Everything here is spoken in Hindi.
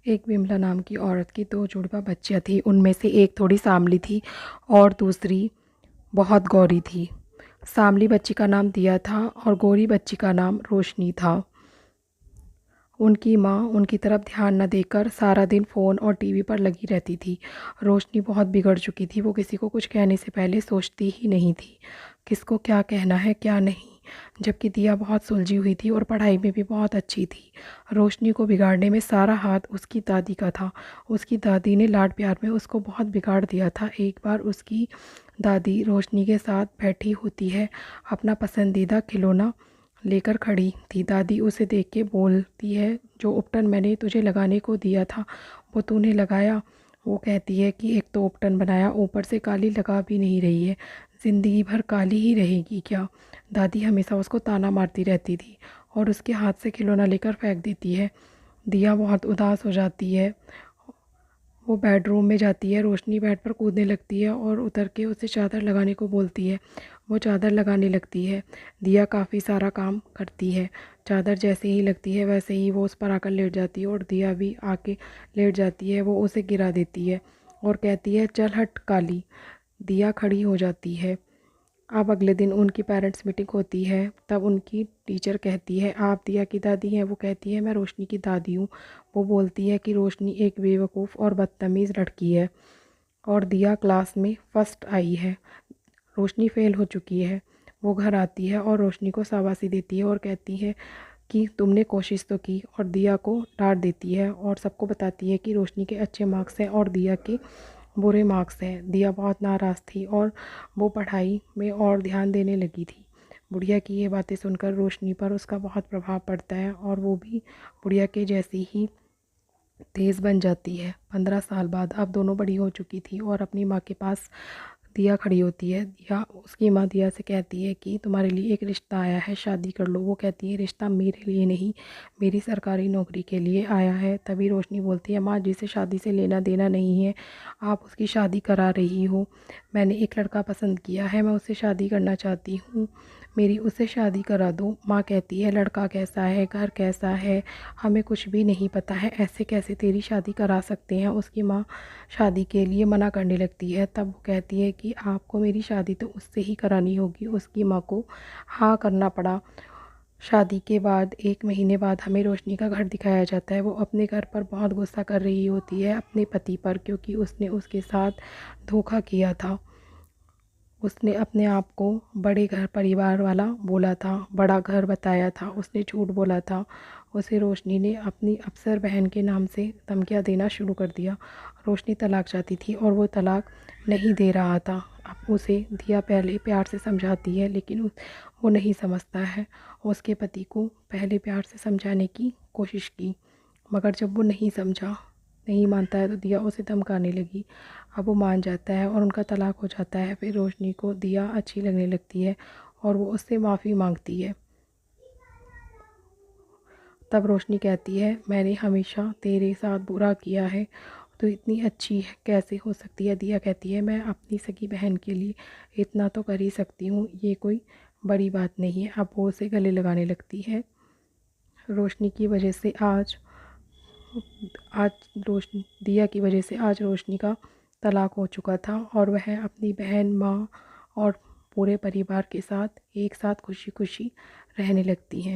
एक विमला नाम की औरत की दो जुड़वा बच्चियाँ थीं। उनमें से एक थोड़ी सांवली थी और दूसरी बहुत गोरी थी। सांवली बच्ची का नाम दिया था और गोरी बच्ची का नाम रोशनी था। उनकी माँ उनकी तरफ ध्यान न देकर सारा दिन फ़ोन और टीवी पर लगी रहती थी। रोशनी बहुत बिगड़ चुकी थी। वो किसी को कुछ कहने से पहले सोचती ही नहीं थी, किसको क्या कहना है क्या नहीं। जबकि दिया बहुत सुलझी हुई थी और पढ़ाई में भी बहुत अच्छी थी। रोशनी को बिगाड़ने में सारा हाथ उसकी दादी का था। उसकी दादी ने लाड प्यार में उसको बहुत बिगाड़ दिया था। एक बार उसकी दादी रोशनी के साथ बैठी होती है, अपना पसंदीदा खिलौना लेकर खड़ी थी। दादी उसे देख के बोलती है, जो उपटन मैंने तुझे लगाने को दिया था वो तूने लगाया। वो कहती है कि एक तो उपटन बनाया, ऊपर से काली लगा भी नहीं रही है, ज़िंदगी भर काली ही रहेगी क्या। दादी हमेशा उसको ताना मारती रहती थी और उसके हाथ से खिलौना लेकर फेंक देती है। दिया बहुत उदास हो जाती है। वो बेडरूम में जाती है। रोशनी बेड पर कूदने लगती है और उतर के उसे चादर लगाने को बोलती है। वो चादर लगाने लगती है। दिया काफ़ी सारा काम करती है। चादर जैसे ही लगती है वैसे ही वो उस पर आकर लेट जाती है और दिया भी आके लेट जाती है। वो उसे गिरा देती है और कहती है, चल हट काली। दिया खड़ी हो जाती है। अब अगले दिन उनकी पेरेंट्स मीटिंग होती है। तब उनकी टीचर कहती है, आप दिया की दादी हैं? वो कहती है, मैं रोशनी की दादी हूँ। वो बोलती है कि रोशनी एक बेवकूफ़ और बदतमीज़ लड़की है और दिया क्लास में फ़र्स्ट आई है। रोशनी फ़ेल हो चुकी है। वो घर आती है और रोशनी को शाबाशी देती है और कहती है कि तुमने कोशिश तो की, और दिया को डांट देती है और सबको बताती है कि रोशनी के अच्छे मार्क्स हैं और दिया के बुरे मार्क्स हैं। दिया बहुत नाराज़ थी और वो पढ़ाई में और ध्यान देने लगी थी। बुढ़िया की ये बातें सुनकर रोशनी पर उसका बहुत प्रभाव पड़ता है और वो भी बुढ़िया के जैसी ही तेज़ बन जाती है। 15 साल बाद अब दोनों बड़ी हो चुकी थी और अपनी माँ के पास दिया खड़ी होती है। दिया उसकी माँ दिया से कहती है कि तुम्हारे लिए एक रिश्ता आया है, शादी कर लो। वो कहती है, रिश्ता मेरे लिए नहीं, मेरी सरकारी नौकरी के लिए आया है। तभी रोशनी बोलती है, माँ जिसे शादी से लेना देना नहीं है, आप उसकी शादी करा रही हो। मैंने एक लड़का पसंद किया है, मैं उससे शादी करना चाहती हूँ, मेरी उससे शादी करा दो। माँ कहती है, लड़का कैसा है, घर कैसा है, हमें कुछ भी नहीं पता है, ऐसे कैसे तेरी शादी करा सकते हैं। उसकी माँ शादी के लिए मना करने लगती है। तब वो कहती है कि आपको मेरी शादी तो उससे ही करानी होगी। उसकी माँ को हाँ करना पड़ा। शादी के बाद 1 महीने बाद हमें रोशनी का घर दिखाया जाता है। वो अपने घर पर बहुत गुस्सा कर रही होती है, अपने पति पर, क्योंकि उसने उसके साथ धोखा किया था। उसने अपने आप को बड़े घर परिवार वाला बोला था, बड़ा घर बताया था, उसने झूठ बोला था। उसे रोशनी ने अपनी अफसर बहन के नाम से धमकियाँ देना शुरू कर दिया। रोशनी तलाक चाहती थी और वो तलाक नहीं दे रहा था। अब उसे दिया पहले प्यार से समझाती है, लेकिन वो नहीं समझता है। उसके पति को पहले प्यार से समझाने की कोशिश की, मगर जब वो नहीं समझा, नहीं मानता है, तो दिया उसे धमकाने लगी। अब वो मान जाता है और उनका तलाक हो जाता है। फिर रोशनी को दिया अच्छी लगने लगती है और वो उससे माफ़ी मांगती है। तब रोशनी कहती है, मैंने हमेशा तेरे साथ बुरा किया है, तो इतनी अच्छी कैसे हो सकती है। दिया कहती है, मैं अपनी सगी बहन के लिए इतना तो कर ही सकती हूँ, ये कोई बड़ी बात नहीं है। अब वो उसे गले लगाने लगती है। रोशनी की वजह से आज आज रोशनी दिया की वजह से आज रोशनी का तलाक हो चुका था और वह अपनी बहन, माँ और पूरे परिवार के साथ एक साथ खुशी खुशी रहने लगती हैं।